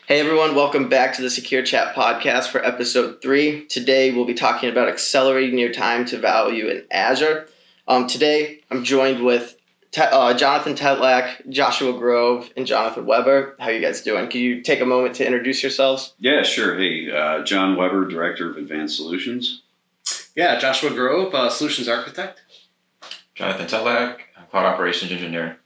Hey everyone, welcome back to the SecureChat Podcast for episode 3. Today we'll be talking about accelerating your time to value in Azure. Today I'm joined with Jonathan Tetlak, Joshua Grove, and Jonathan Weber. How are you guys doing? Can you take a moment to introduce yourselves? Yeah, sure. Hey, Jon Weber, Director of Advanced Solutions. Yeah, Joshua Grove, Solutions Architect. Jonathan Tetlak, Cloud Operations Engineer.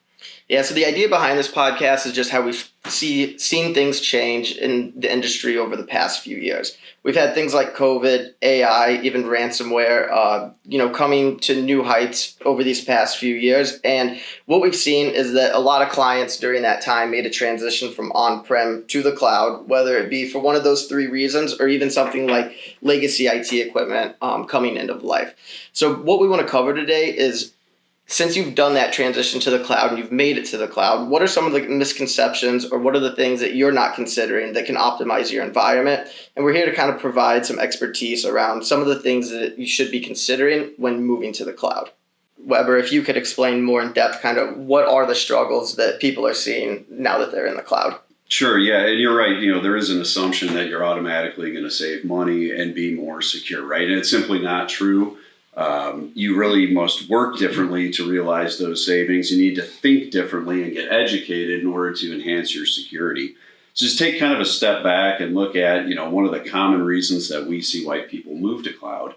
Yeah, so the idea behind this podcast is just how we've seen things change in the industry over the past few years. We've had things like COVID, AI, even ransomware, coming to new heights over these past few years. And what we've seen is that a lot of clients during that time made a transition from on-prem to the cloud, whether it be for one of those 3 reasons or even something like legacy IT equipment coming end of life. So what we want to cover today is, since you've done that transition to the cloud and you've made it to the cloud, what are some of the misconceptions or what are the things that you're not considering that can optimize your environment? And we're here to kind of provide some expertise around some of the things that you should be considering when moving to the cloud. Weber, if you could explain more in depth kind of what are the struggles that people are seeing now that they're in the cloud? Sure, yeah, and you're right. There is an assumption that you're automatically going to save money and be more secure, right? And it's simply not true. You really must work differently to realize those savings. You need to think differently and get educated in order to enhance your security. So just take kind of a step back and look at, one of the common reasons that we see why people move to cloud.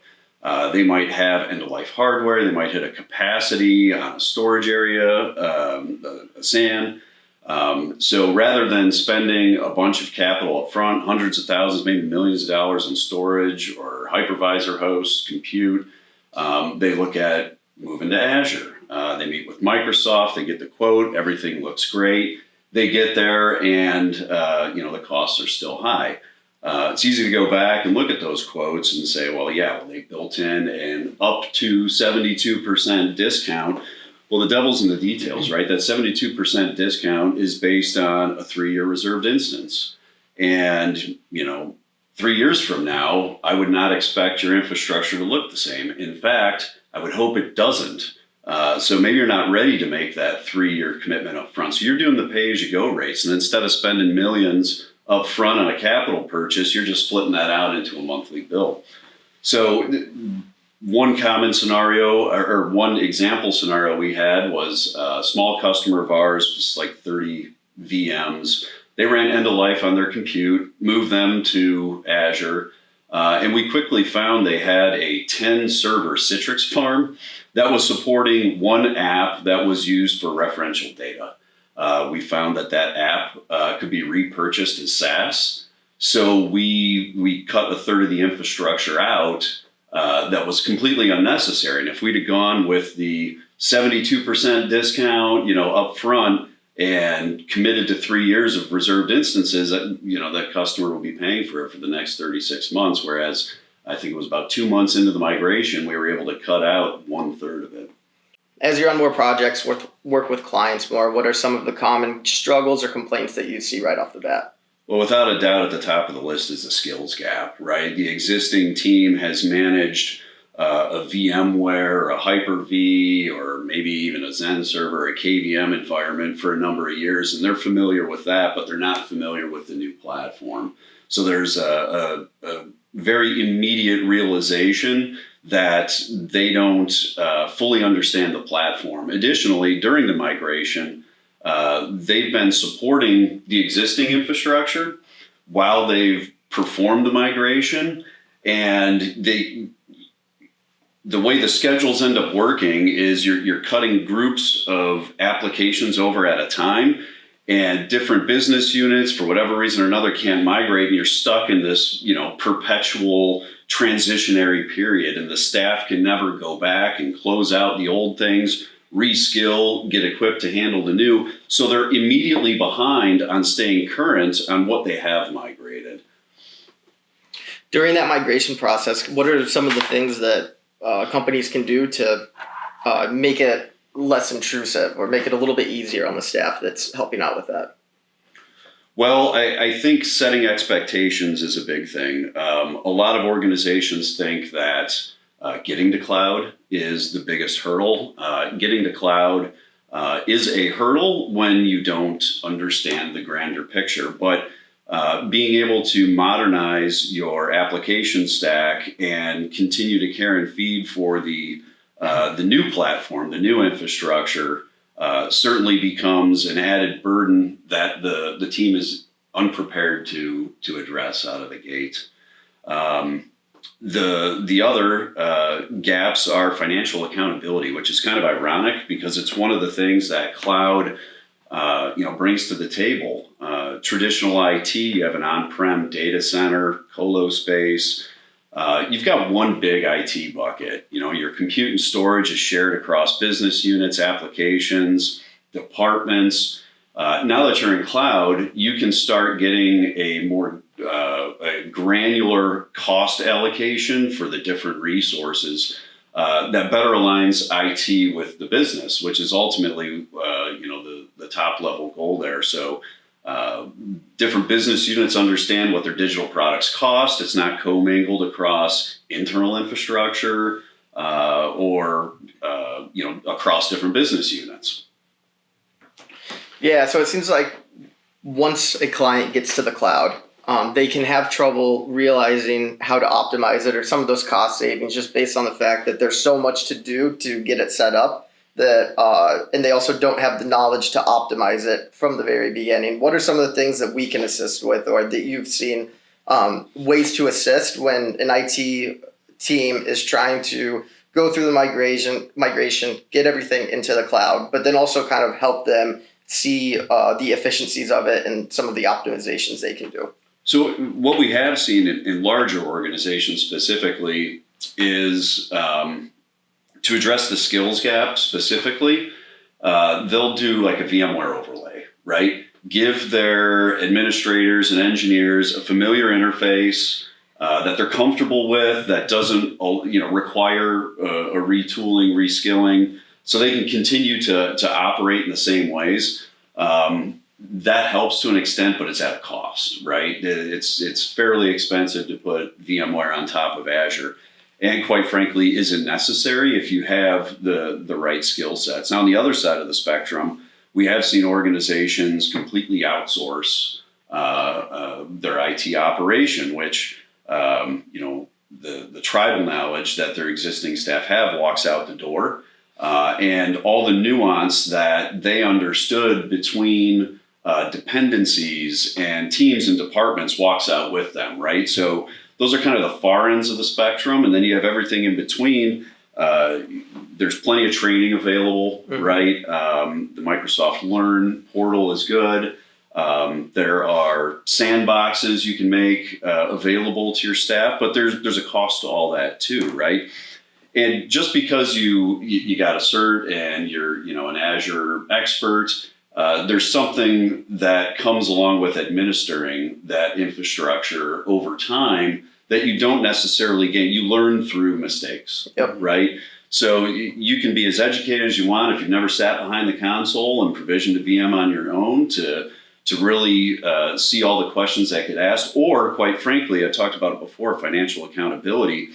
They might have end-of-life hardware. They might hit a capacity on a storage area, a SAN. So rather than spending a bunch of capital up front, hundreds of thousands, maybe millions of dollars on storage or hypervisor hosts, compute, they look at moving to Azure. They meet with Microsoft, they get the quote, everything looks great. They get there and, the costs are still high. It's easy to go back and look at those quotes and say, they built in an up to 72% discount. Well, the devil's in the details, right? That 72% discount is based on a 3-year reserved instance. And, 3 years from now, I would not expect your infrastructure to look the same. In fact, I would hope it doesn't. So maybe you're not ready to make that 3-year commitment up front. So you're doing the pay-as-you-go rates. And instead of spending millions up front on a capital purchase, you're just splitting that out into a monthly bill. So one common scenario or one example scenario we had was a small customer of ours, just like 30 VMs. They ran end of life on their compute, moved them to Azure, and we quickly found they had a 10-server Citrix farm that was supporting one app that was used for referential data. We found that app could be repurchased as SaaS, so we cut a third of the infrastructure out that was completely unnecessary. And if we'd have gone with the 72% discount, up front, and committed to 3 years of reserved instances, that customer will be paying for it for the next 36 months. Whereas I think it was about 2 months into the migration, we were able to cut out 1/3 of it. As you're on more projects, work with clients more, what are some of the common struggles or complaints that you see right off the bat? Well, without a doubt, at the top of the list is the skills gap, right? The existing team has managed a VMware, or a Hyper-V, or maybe even a Zen server, a KVM environment for a number of years, and they're familiar with that, but they're not familiar with the new platform. So there's a very immediate realization that they don't fully understand the platform. Additionally, during the migration, they've been supporting the existing infrastructure while they've performed the migration, and the way the schedules end up working is you're cutting groups of applications over at a time, and different business units, for whatever reason or another, can't migrate, and you're stuck in this, perpetual transitionary period, and the staff can never go back and close out the old things, reskill, get equipped to handle the new. So they're immediately behind on staying current on what they have migrated. During that migration process, what are some of the things that companies can do to make it less intrusive or make it a little bit easier on the staff that's helping out with that? Well, I think setting expectations is a big thing. A lot of organizations think that getting to cloud is the biggest hurdle. Getting to cloud is a hurdle when you don't understand the grander picture. But being able to modernize your application stack and continue to care and feed for the new platform, the new infrastructure, certainly becomes an added burden that the team is unprepared to address out of the gate. The other gaps are financial accountability, which is kind of ironic because it's one of the things that cloud brings to the table. Traditional IT, you have an on-prem data center, colo space. You've got one big IT bucket. Your compute and storage is shared across business units, applications, departments. Now that you're in cloud, you can start getting a more a granular cost allocation for the different resources that better aligns IT with the business, which is ultimately the top level goal there. So different business units understand what their digital products cost. It's not commingled across internal infrastructure or across different business units. Yeah, so it seems like once a client gets to the cloud, they can have trouble realizing how to optimize it or some of those cost savings just based on the fact that there's so much to do to get it set up that, and they also don't have the knowledge to optimize it from the very beginning. What are some of the things that we can assist with or that you've seen ways to assist when an IT team is trying to go through the migration, get everything into the cloud, but then also kind of help them see the efficiencies of it and some of the optimizations they can do? So what we have seen in larger organizations specifically is to address the skills gap specifically, they'll do like a VMware overlay, right? Give their administrators and engineers a familiar interface that they're comfortable with, that doesn't require a retooling, reskilling, so they can continue to operate in the same ways. That helps to an extent, but it's at a cost, right? It's fairly expensive to put VMware on top of Azure, and quite frankly, isn't necessary if you have the right skill sets. Now, on the other side of the spectrum, we have seen organizations completely outsource their IT operation, which the tribal knowledge that their existing staff have walks out the door, and all the nuance that they understood between dependencies and teams and departments walks out with them, right? So those are kind of the far ends of the spectrum, and then you have everything in between. There's plenty of training available, right? The Microsoft Learn portal is good. There are sandboxes you can make available to your staff, but there's a cost to all that too, right? And just because you got a cert and you're an Azure expert, there's something that comes along with administering that infrastructure over time that you don't necessarily gain. You learn through mistakes, right? So you can be as educated as you want if you've never sat behind the console and provisioned a VM on your own to really see all the questions that get asked, or quite frankly, I talked about it before, financial accountability.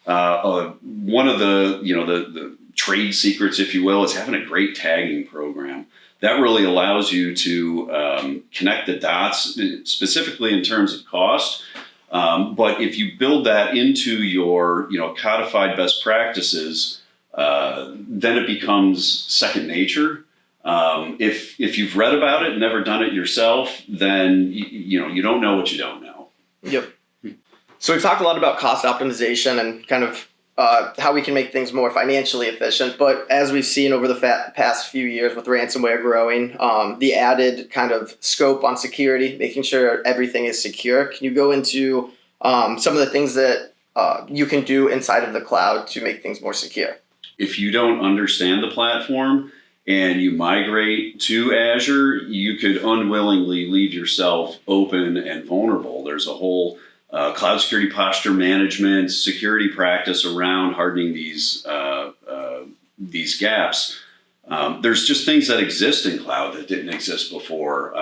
One of the trade secrets, if you will, is having a great tagging program. That really allows you to connect the dots, specifically in terms of cost. But if you build that into your codified best practices, then it becomes second nature. If you've read about it and never done it yourself, then you don't know what you don't know. Yep. So we've talked a lot about cost optimization and kind of how we can make things more financially efficient. But as we've seen over the past few years with ransomware growing, the added kind of scope on security, making sure everything is secure. Can you go into some of the things that you can do inside of the cloud to make things more secure? If you don't understand the platform and you migrate to Azure, you could unwillingly leave yourself open and vulnerable. There's a whole cloud security posture management, security practice around hardening these gaps. There's just things that exist in cloud that didn't exist before.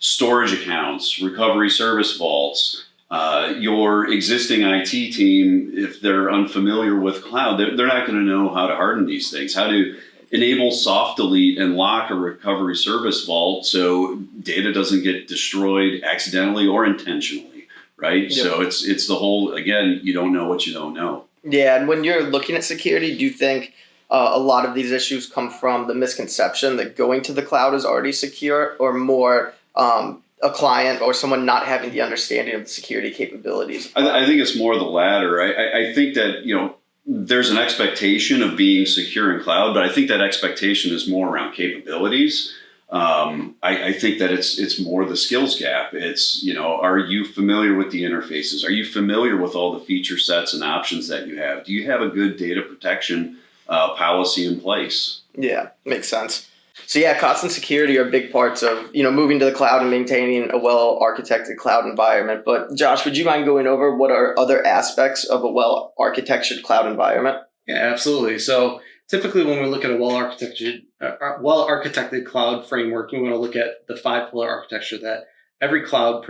Storage accounts, recovery service vaults. Your existing IT team, if they're unfamiliar with cloud, they're not going to know how to harden these things, how to enable soft delete and lock a recovery service vault so data doesn't get destroyed accidentally or intentionally, right? Yep. So it's the whole, again, you don't know what you don't know. Yeah, and when you're looking at security, do you think a lot of these issues come from the misconception that going to the cloud is already secure, or more a client or someone not having the understanding of the security capabilities? I think it's more the latter. I think that, there's an expectation of being secure in cloud, but I think that expectation is more around capabilities. I think that it's more the skills gap. It's, are you familiar with the interfaces? Are you familiar with all the feature sets and options that you have? Do you have a good data protection policy in place? Yeah, makes sense. So yeah, cost and security are big parts of, moving to the cloud and maintaining a well-architected cloud environment. But Josh, would you mind going over what are other aspects of a well-architectured cloud environment? Yeah, absolutely. So typically when we look at a well-architected cloud framework, we want to look at the 5-pillar architecture that every cloud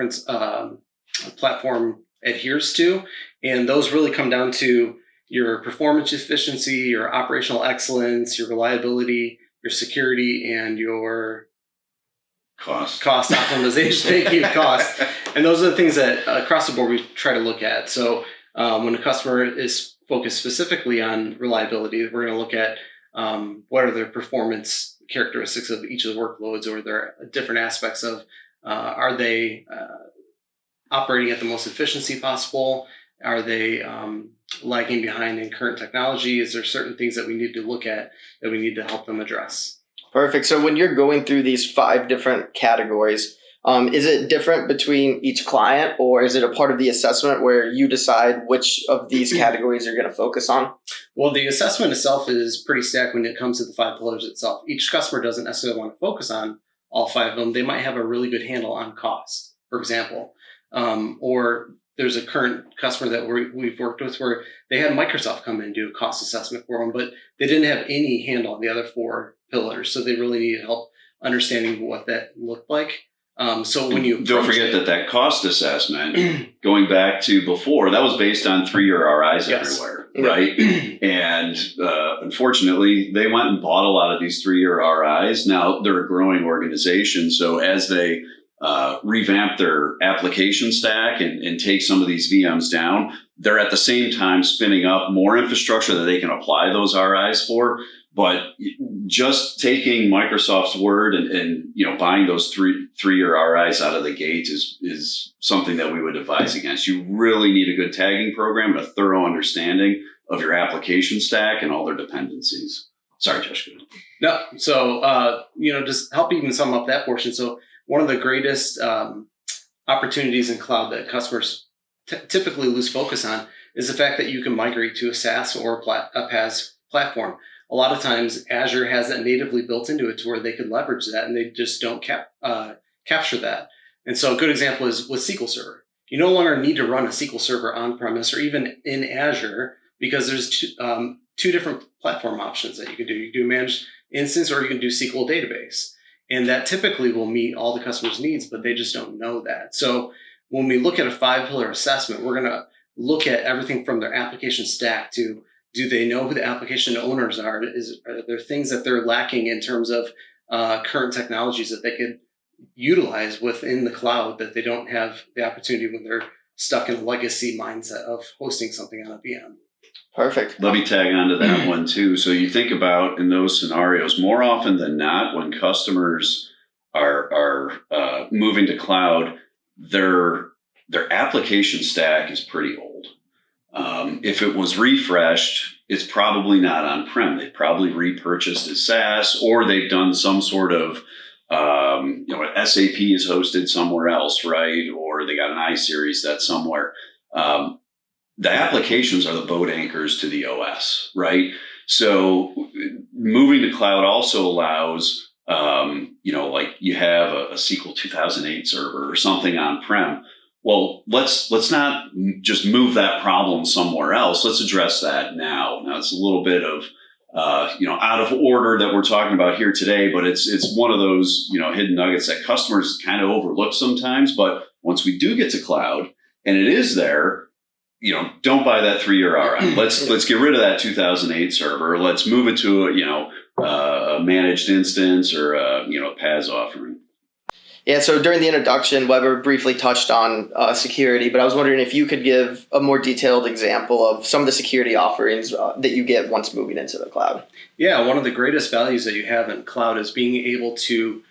platform adheres to. And those really come down to your performance efficiency, your operational excellence, your reliability, your security, and your Cost optimization. Thank you, cost. And those are the things that across the board we try to look at. So when a customer is focused specifically on reliability, we're going to look at what are the performance characteristics of each of the workloads, or their different aspects of are they operating at the most efficiency possible? Are they lagging behind in current technology? Is there certain things that we need to look at that we need to help them address? Perfect. So when you're going through these 5 different categories, is it different between each client, or is it a part of the assessment where you decide which of these categories you're going to focus on? Well, the assessment itself is pretty stacked when it comes to the 5 pillars itself. Each customer doesn't necessarily want to focus on all 5 of them. They might have a really good handle on cost, for example, or there's a current customer that we've worked with where they had Microsoft come in and do a cost assessment for them, but they didn't have any handle on the other 4 pillars. So they really needed help understanding what that looked like. So when you don't forget that cost assessment, going back to before, that was based on 3-year RIs everywhere, right? And unfortunately, they went and bought a lot of these 3-year RIs. Now they're a growing organization, so as they revamp their application stack and take some of these VMs down, they're at the same time spinning up more infrastructure that they can apply those RIs for. But just taking Microsoft's word and buying those 3-year RIs out of the gate is something that we would advise against. You really need a good tagging program and a thorough understanding of your application stack and all their dependencies. Sorry, Josh. No, so just help even sum up that portion. So one of the greatest opportunities in cloud that customers typically lose focus on is the fact that you can migrate to a SaaS or a PaaS platform. A lot of times Azure has that natively built into it to where they could leverage that, and they just don't capture that. And so a good example is with SQL Server. You no longer need to run a SQL Server on-premise or even in Azure, because there's 2 different platform options that you can do. You can do a managed instance, or you can do SQL database. And that typically will meet all the customer's needs, but they just don't know that. So when we look at a 5-pillar assessment, we're going to look at everything from their application stack to, do they know who the application owners are? Are there things that they're lacking in terms of current technologies that they could utilize within the cloud that they don't have the opportunity when they're stuck in a legacy mindset of hosting something on a VM? Perfect. Let me tag onto that one too. So you think about in those scenarios, more often than not, when customers are moving to cloud, their application stack is pretty old. If it was refreshed, it's probably not on-prem. They probably repurchased as SaaS, or they've done some sort of, SAP is hosted somewhere else, right? Or they got an iSeries that's somewhere. The applications are the boat anchors to the OS, right? So moving to cloud also allows, like you have a SQL 2008 server or something on-prem. Well, let's not just move that problem somewhere else. Let's address that now. Now it's a little bit of out of order that we're talking about here today, but it's one of those hidden nuggets that customers kind of overlook sometimes. But once we do get to cloud and it is there, don't buy that 3-year RI. Let's get rid of that 2008 server. Let's move it to a managed instance or a PaaS offering. Yeah, so during the introduction, Weber briefly touched on security, but I was wondering if you could give a more detailed example of some of the security offerings that you get once moving into the cloud. Yeah, one of the greatest values that you have in cloud is being able to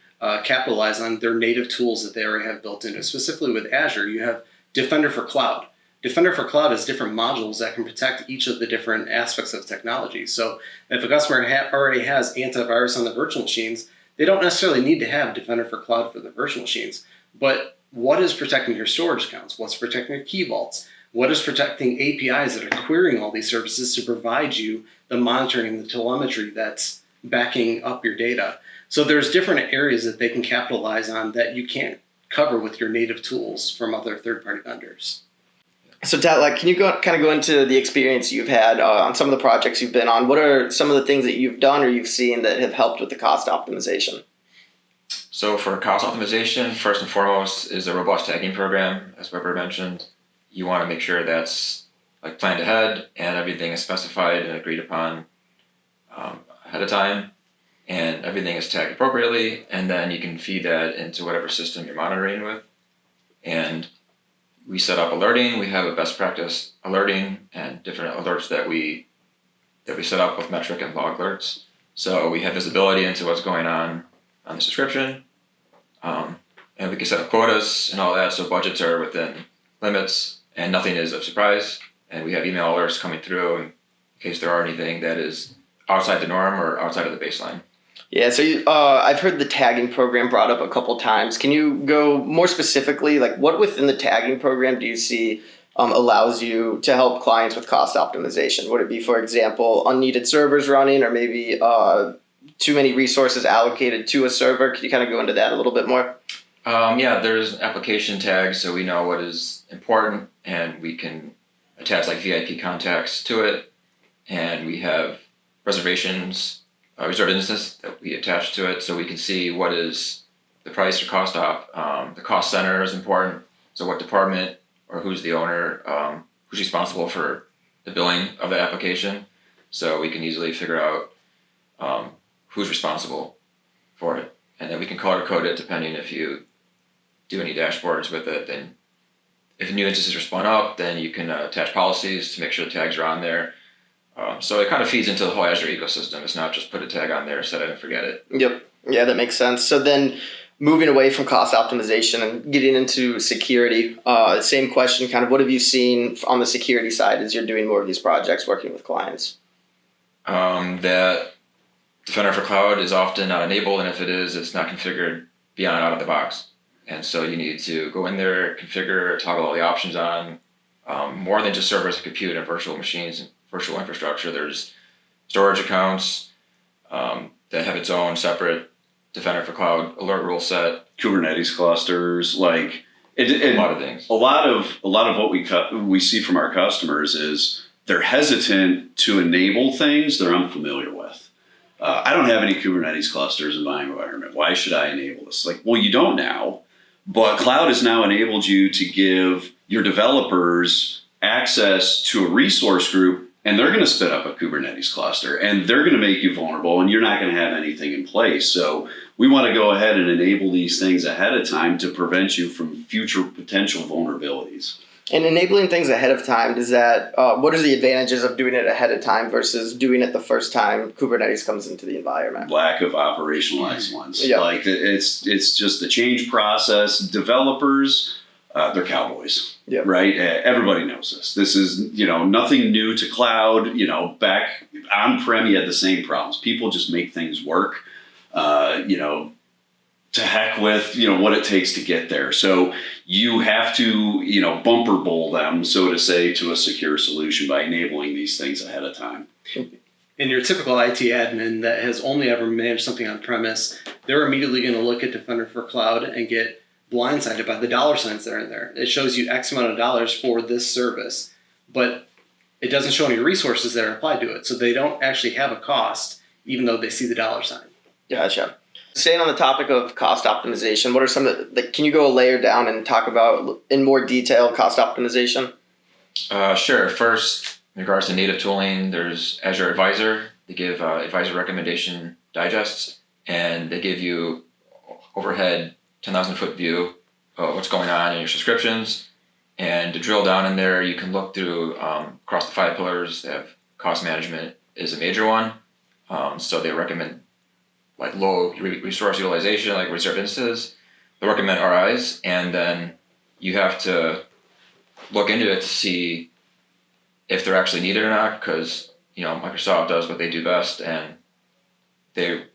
capitalize on their native tools that they already have built into. Specifically with Azure, you have Defender for Cloud. Defender for Cloud is different modules that can protect each of the different aspects of technology. So if a customer already has antivirus on the virtual machines, they don't necessarily need to have Defender for Cloud for the virtual machines. But what is protecting your storage accounts? What's protecting your key vaults? What is protecting APIs that are querying all these services to provide you the monitoring and the telemetry that's backing up your data? So there's different areas that they can capitalize on that you can't cover with your native tools from other third-party vendors. So Tetlak, can you go into the experience you've had on some of the projects you've been on? What are some of the things that you've done or you've seen that have helped with the cost optimization? So for cost optimization, first and foremost is a robust tagging program, as Weber mentioned. You want to make sure that's planned ahead and everything is specified and agreed upon ahead of time, and everything is tagged appropriately, and then you can feed that into whatever system you're monitoring with. And we set up alerting. We have a best practice alerting and different alerts that we set up with metric and log alerts. So we have visibility into what's going on the subscription, and we can set up quotas and all that. So budgets are within limits, and nothing is a surprise. And we have email alerts coming through in case there are anything that is outside the norm or outside of the baseline. Yeah, so I've heard the tagging program brought up a couple times. Can you go more specifically, what within the tagging program do you see allows you to help clients with cost optimization? Would it be, for example, unneeded servers running, or maybe too many resources allocated to a server? Could you kind of go into that a little bit more? Yeah, there's application tags, so we know what is important, and we can attach VIP contacts to it, and we have reservations, reserved instances that we attach to it, so we can see what is the price or cost op. The cost center is important, so what department or who's the owner, who's responsible for the billing of the application, so we can easily figure out who's responsible for it, and then we can color code it depending if you do any dashboards with it. Then if new instances are spun up, then you can attach policies to make sure the tags are on there. So it kind of feeds into the whole Azure ecosystem. It's not just put a tag on there, set it and forget it. Yep. Yeah, that makes sense. So then moving away from cost optimization and getting into security, same question, kind of what have you seen on the security side as you're doing more of these projects working with clients? That Defender for Cloud is often not enabled, and if it is, it's not configured beyond out of the box. And so you need to go in there, configure, toggle all the options on, more than just servers, compute, and virtual machines and virtual infrastructure. There's storage accounts that have its own separate Defender for Cloud alert rule set, Kubernetes clusters, a lot of things. A lot of what we see from our customers is they're hesitant to enable things they're unfamiliar with. I don't have any Kubernetes clusters in my environment. Why should I enable this? Well, you don't now, but cloud has now enabled you to give your developers access to a resource group, and they're going to spin up a Kubernetes cluster, and they're going to make you vulnerable, and you're not going to have anything in place. So we want to go ahead and enable these things ahead of time to prevent you from future potential vulnerabilities. And enabling things ahead of time, does that? What are the advantages of doing it ahead of time versus doing it the first time Kubernetes comes into the environment? Lack of operational excellence. Yeah. It's just the change process. Developers, they're cowboys, yeah. Right? Everybody knows this. This is nothing new to cloud. Back on-prem, you had the same problems. People just make things work. To heck with what it takes to get there. So you have to bumper bowl them, so to say, to a secure solution by enabling these things ahead of time. And your typical IT admin that has only ever managed something on premise, they're immediately going to look at Defender for Cloud and get blindsided by the dollar signs that are in there. It shows you X amount of dollars for this service, but it doesn't show any resources that are applied to it. So they don't actually have a cost, even though they see the dollar sign. Gotcha. Staying on the topic of cost optimization, what are some of can you go a layer down and talk about in more detail cost optimization? Sure. First, In regards to native tooling, there's Azure Advisor. They give advisor recommendation digests, and they give you overhead 10,000 foot view of what's going on in your subscriptions. And to drill down in there, you can look through across the 5 pillars. They have cost management is a major one. So they recommend like low resource utilization, like reserved instances. They recommend RIs, and then you have to look into it to see if they're actually needed or not, because Microsoft does what they do best, and they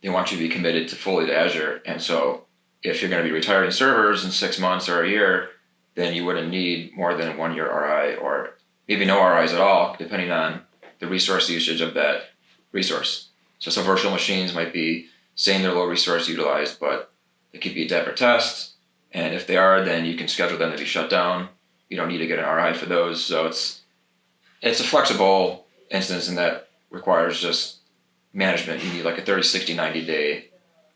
want you to be committed to fully to Azure. And so if you're going to be retiring servers in 6 months or a year, then you wouldn't need more than 1 year RI, or maybe no RIs at all, depending on the resource usage of that resource. So some virtual machines might be saying they're low resource utilized, but it could be a dev or test. And if they are, then you can schedule them to be shut down. You don't need to get an RI for those. So it's a flexible instance, and that requires just management. You need like a 30, 60, 90 day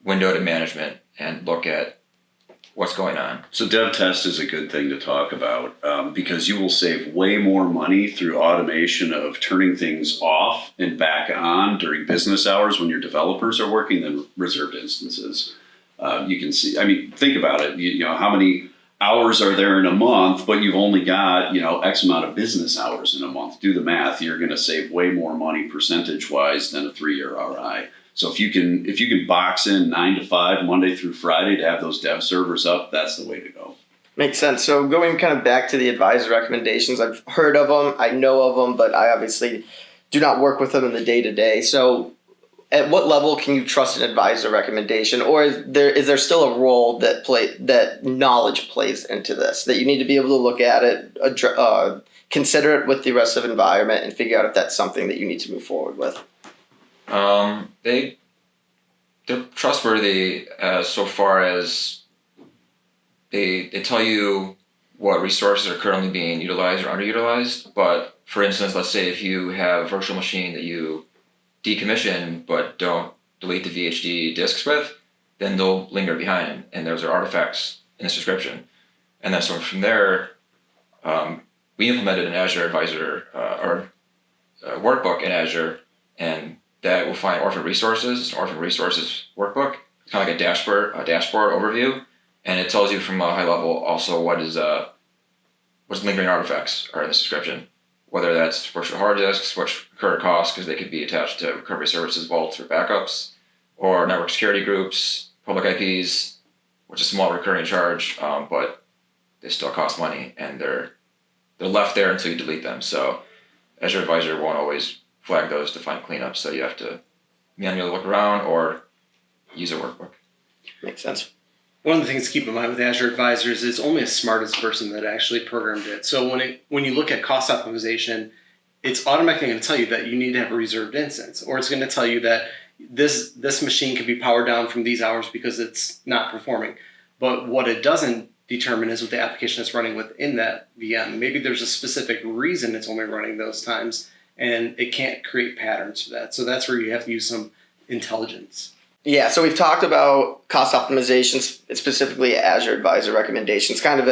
window to management and look at what's going on. So dev test is a good thing to talk about because you will save way more money through automation of turning things off and back on during business hours when your developers are working than reserved instances. You can see, think about it. How many hours are there in a month, but you've only got, X amount of business hours in a month. Do the math. You're going to save way more money percentage wise than a 3-year RI. So if you can box in 9 to 5, Monday through Friday to have those dev servers up, that's the way to go. Makes sense. So going kind of back to the advisor recommendations, I've heard of them, I know of them, but I obviously do not work with them in the day-to-day. So at what level can you trust an advisor recommendation, or is there still a role that knowledge plays into this, that you need to be able to look at it, consider it with the rest of the environment, and figure out if that's something that you need to move forward with? They're trustworthy so far as they tell you what resources are currently being utilized or underutilized. But for instance, let's say if you have a virtual machine that you decommission but don't delete the VHD disks with, then they'll linger behind, and those are artifacts in the subscription. And then so from there, we implemented an Azure Advisor or workbook in Azure, and that will find orphan resources workbook, kind of like a dashboard overview, and it tells you from a high level also what lingering artifacts are in the subscription, whether that's virtual hard disks, which incur costs because they could be attached to recovery services vaults for backups, or network security groups, public IPs, which is a small recurring charge, but they still cost money, and they're left there until you delete them. So Azure Advisor won't always flag those to find cleanups, so you have to manually look around or use a workbook. Makes sense. One of the things to keep in mind with Azure Advisors is only as smart as the person that actually programmed it. So when you look at cost optimization, it's automatically going to tell you that you need to have a reserved instance, or it's going to tell you that this machine can be powered down from these hours because it's not performing. But what it doesn't determine is what the application is running within that VM. Maybe there's a specific reason it's only running those times, and it can't create patterns for that. So that's where you have to use some intelligence. Yeah, so we've talked about cost optimization, specifically Azure Advisor recommendations, kind of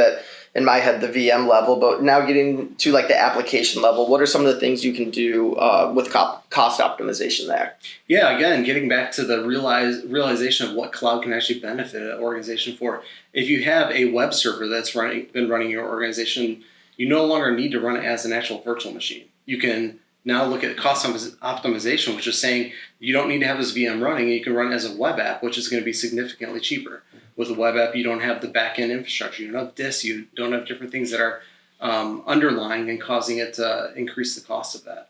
in my head, the VM level, but now getting to like the application level, what are some of the things you can do with cost optimization there? Yeah, again, getting back to the realization of what cloud can actually benefit an organization for. If you have a web server that's been running your organization, you no longer need to run it as an actual virtual machine. You can now look at cost optimization, which is saying you don't need to have this VM running. You can run it as a web app, which is going to be significantly cheaper. With a web app, you don't have the back-end infrastructure. You don't have disks. You don't have different things that are underlying and causing it to increase the cost of that.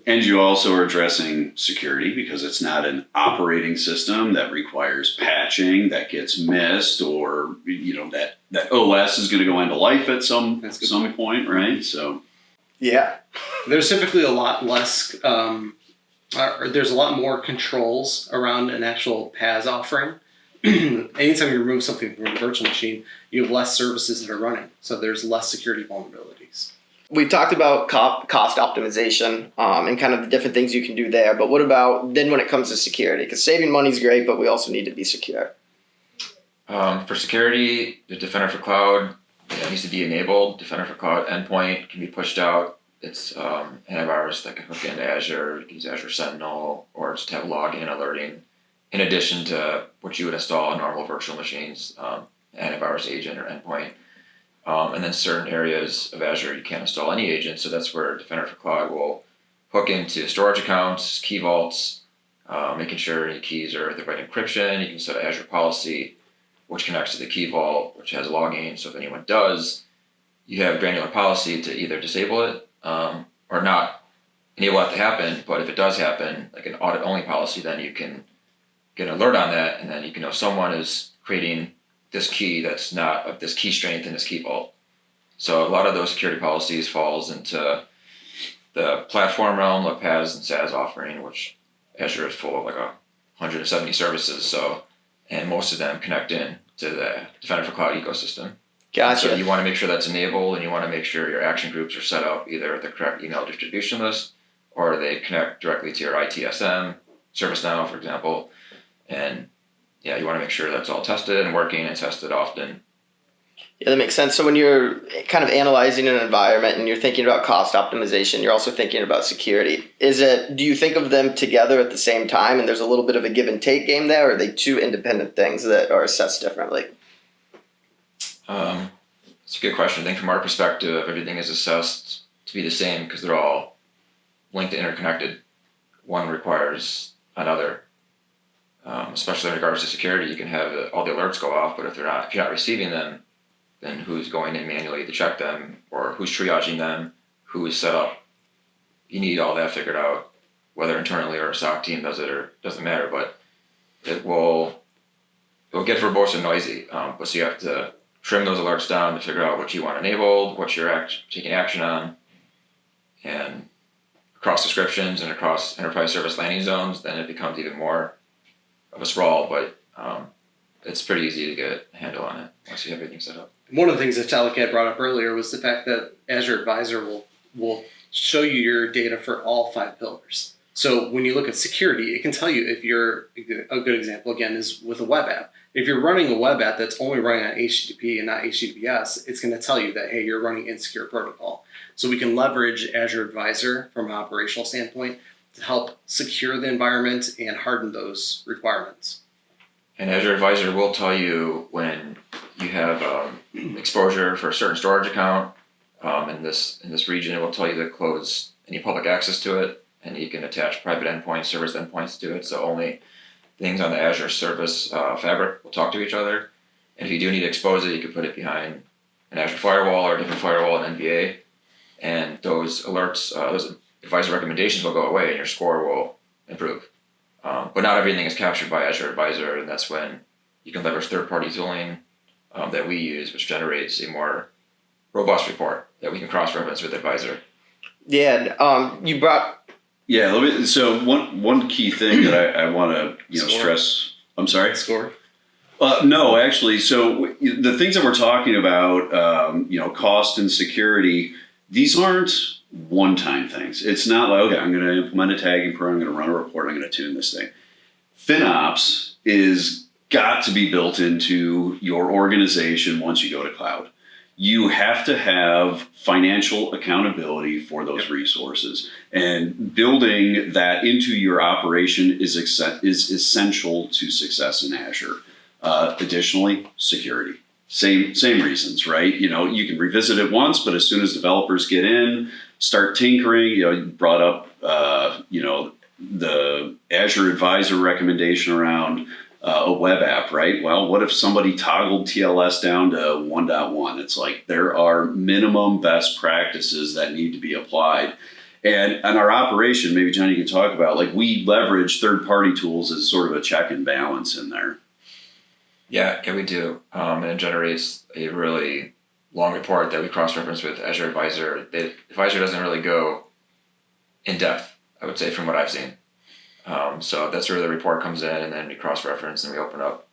And you also are addressing security because it's not an operating system that requires patching that gets missed, or that OS is going to go into life at some point, right? So. Yeah. There's typically a lot less, there's a lot more controls around an actual PaaS offering. Anytime you remove something from a virtual machine, you have less services that are running. So there's less security vulnerabilities. We've talked about cost optimization and kind of the different things you can do there. But what about then when it comes to security? Because saving money is great, but we also need to be secure. For security, the Defender for Cloud needs to be enabled. Defender for Cloud endpoint can be pushed out It's antivirus that can hook into Azure. You can use Azure Sentinel or just have logging and alerting. In addition to what you would install on normal virtual machines, antivirus agent or endpoint. And then certain areas of Azure, you can't install any agent. So that's where Defender for Cloud will hook into storage accounts, key vaults, making sure any keys are the right encryption. You can set an Azure policy, which connects to the key vault, which has logging. So if anyone does, you have granular policy to either disable it or not enable that to happen. But if it does happen, like an audit-only policy, then you can get an alert on that, and then you can know someone is creating this key that's not of this key strength in this key vault. So a lot of those security policies falls into the platform realm of PaaS and SaaS offering, which Azure is full of like 170 services. So, and most of them connect in to the Defender for Cloud ecosystem. Gotcha. So you want to make sure that's enabled, and you want to make sure your action groups are set up either with the correct email distribution list, or they connect directly to your ITSM, ServiceNow, for example. And yeah, you want to make sure that's all tested and working and tested often. Yeah, that makes sense. So when you're kind of analyzing an environment and you're thinking about cost optimization, you're also thinking about security. Do you think of them together at the same time, and there's a little bit of a give and take game there, or are they two independent things that are assessed differently? It's a good question. I think from our perspective, everything is assessed to be the same because they're all linked and interconnected. One requires another. Especially in regards to security, you can have all the alerts go off, but if you're not receiving them, then who's going in manually to check them, or who's triaging them, who is set up? You need all that figured out, whether internally or a SOC team does it or doesn't matter. But it'll get verbose and noisy. But so you have to trim those alerts down to figure out what you want enabled, what you're taking action on, and across descriptions and across enterprise service landing zones, then it becomes even more of a sprawl, but it's pretty easy to get a handle on it once you have everything set up. One of the things that Tetlak had brought up earlier was the fact that Azure Advisor will show you your data for all 5 pillars. So when you look at security, it can tell you if you're, a good example again is with a web app. If you're running a web app that's only running on HTTP and not HTTPS, it's going to tell you that, hey, you're running insecure protocol. So we can leverage Azure Advisor from an operational standpoint to help secure the environment and harden those requirements. And Azure Advisor will tell you when you have exposure for a certain storage account in this region. It will tell you to close any public access to it, and you can attach private endpoints, service endpoints to it. So only things on the Azure service fabric will talk to each other. And if you do need to expose it, you can put it behind an Azure firewall or a different firewall in NBA, and those alerts, those advisor recommendations will go away and your score will improve. But not everything is captured by Azure Advisor, and that's when you can leverage third-party tooling that we use, which generates a more robust report that we can cross-reference with Advisor. Yeah, you brought... Yeah, so one key thing that I want to stress... I'm sorry? Score? No, actually. So the things that we're talking about, cost and security, these aren't one-time things. It's not like, okay, I'm going to implement a tagging program, I'm going to run a report, I'm going to tune this thing. FinOps is got to be built into your organization once you go to cloud. You have to have financial accountability for those resources, and building that into your operation is essential to success in Azure. Additionally, security. Same reasons, right? You can revisit it once, but as soon as developers get in, start tinkering, you brought up, the Azure Advisor recommendation around a web app, right? Well, what if somebody toggled TLS down to 1.1? It's like there are minimum best practices that need to be applied. And our operation, maybe John, you can talk about, like we leverage third-party tools as sort of a check and balance in there. Yeah, we do. And it generates a really long report that we cross-reference with Azure Advisor. Advisor doesn't really go in depth, I would say, from what I've seen. So that's where the report comes in, and then we cross-reference and we open up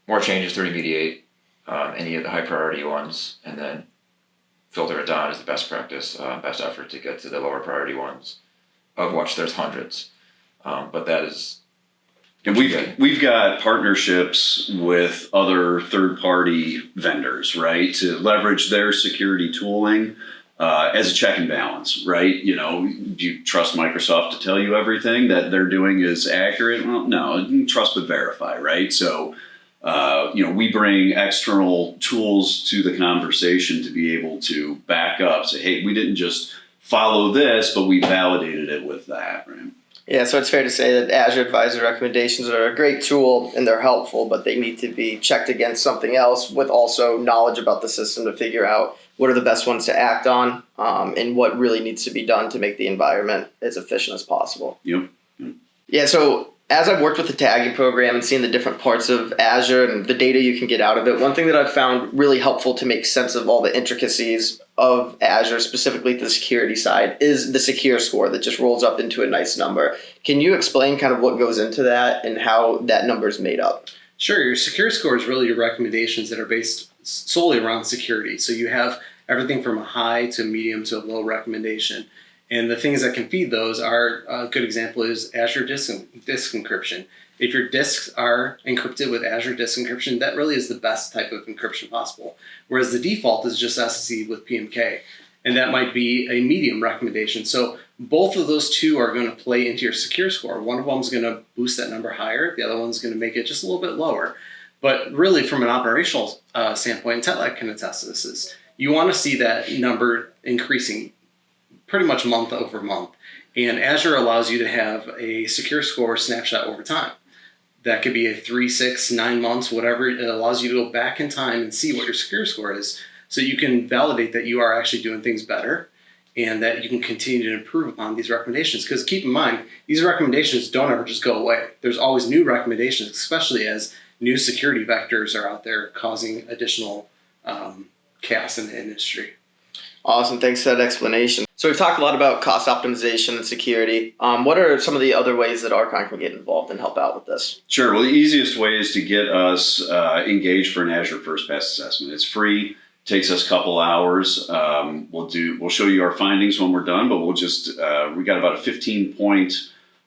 more changes to remediate any of the high priority ones, and then filter it down as the best practice, best effort to get to the lower priority ones, of which there's hundreds. But that is... And we've got partnerships with other third-party vendors, right, to leverage their security tooling as a check and balance, right? Do you trust Microsoft to tell you everything that they're doing is accurate? Well, no, trust but verify, right? So, we bring external tools to the conversation to be able to back up, say, hey, we didn't just follow this, but we validated it with that, right? Yeah, so it's fair to say that Azure Advisor recommendations are a great tool and they're helpful, but they need to be checked against something else with also knowledge about the system to figure out what are the best ones to act on, and what really needs to be done to make the environment as efficient as possible. Yep. Yeah, so as I've worked with the tagging program and seen the different parts of Azure and the data you can get out of it, one thing that I've found really helpful to make sense of all the intricacies of Azure, specifically the security side, is the secure score that just rolls up into a nice number. Can you explain kind of what goes into that and how that number is made up? Sure. Your secure score is really your recommendations that are based solely around security. So you have everything from a high to medium to a low recommendation. And the things that can feed those are, a good example is Azure disk encryption. If your disks are encrypted with Azure disk encryption, that really is the best type of encryption possible. Whereas the default is just SSE with PMK. And that might be a medium recommendation. So both of those two are going to play into your secure score. One of them is going to boost that number higher. The other one's going to make it just a little bit lower. But really, from an operational standpoint, and Tetlak can attest to this, is you want to see that number increasing pretty much month over month. And Azure allows you to have a secure score snapshot over time. That could be a 3, 6, 9 months, whatever. It allows you to go back in time and see what your secure score is, so you can validate that you are actually doing things better and that you can continue to improve upon these recommendations. Because keep in mind, these recommendations don't ever just go away. There's always new recommendations, especially as new security vectors are out there causing additional chaos in the industry. Awesome. Thanks for that explanation. So we've talked a lot about cost optimization and security. What are some of the other ways that RKON can get involved and help out with this? Sure. Well, the easiest way is to get us engaged for an Azure First Pass assessment. It's free. Takes us a couple hours. We'll show you our findings when we're done, but we got about a 15-point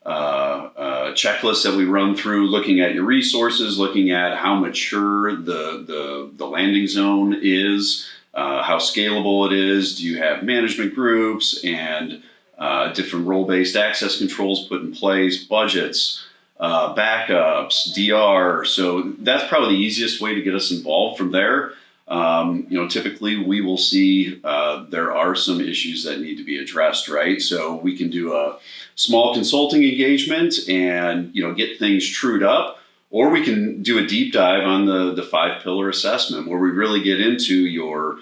checklist that we run through, looking at your resources, looking at how mature the landing zone is, how scalable it is. Do you have management groups and different role-based access controls put in place, budgets, backups, DR? So that's probably the easiest way to get us involved. From there, typically we will see there are some issues that need to be addressed, right? So we can do a small consulting engagement and get things trued up, or we can do a deep dive on the 5-pillar assessment where we really get into your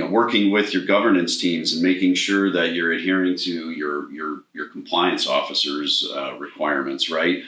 working with your governance teams and making sure that you're adhering to your compliance officers' requirements, right?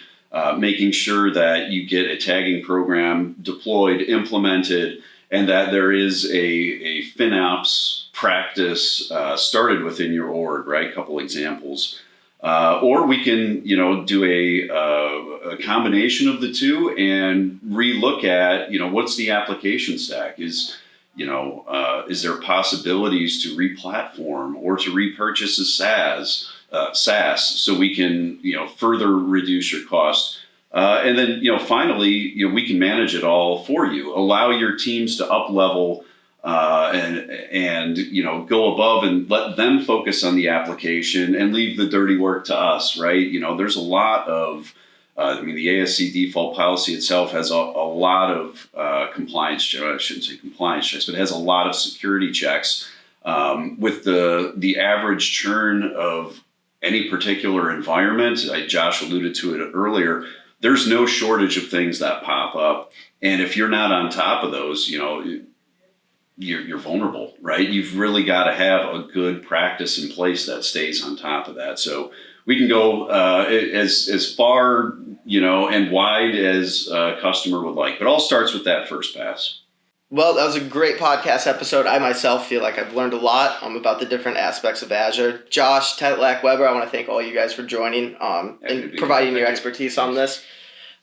Making sure that you get a tagging program deployed, implemented, and that there is a FinOps practice started within your org, right? A couple examples. Or we can, do a combination of the two and relook at, what's the application stack? Is there possibilities to replatform or to repurchase a SaaS, so we can, further reduce your cost? And then, finally, we can manage it all for you. Allow your teams to up level and go above and let them focus on the application and leave the dirty work to us, right? There's a lot of, the ASC default policy itself has a lot of compliance, I shouldn't say compliance checks, but it has a lot of security checks. With the average churn of any particular environment, Josh alluded to it earlier, there's no shortage of things that pop up. And if you're not on top of those, you're vulnerable, right? You've really got to have a good practice in place that stays on top of that. So we can go as far, and wide as a customer would like. But it all starts with that first pass. Well, that was a great podcast episode. I myself feel like I've learned a lot about the different aspects of Azure. Josh, Tetlak, Weber, I want to thank all you guys for joining and providing your expertise on this.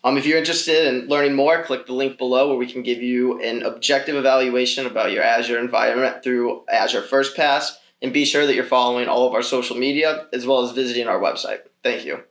If you're interested in learning more, click the link below where we can give you an objective evaluation about your Azure environment through Azure First Pass. And be sure that you're following all of our social media as well as visiting our website. Thank you.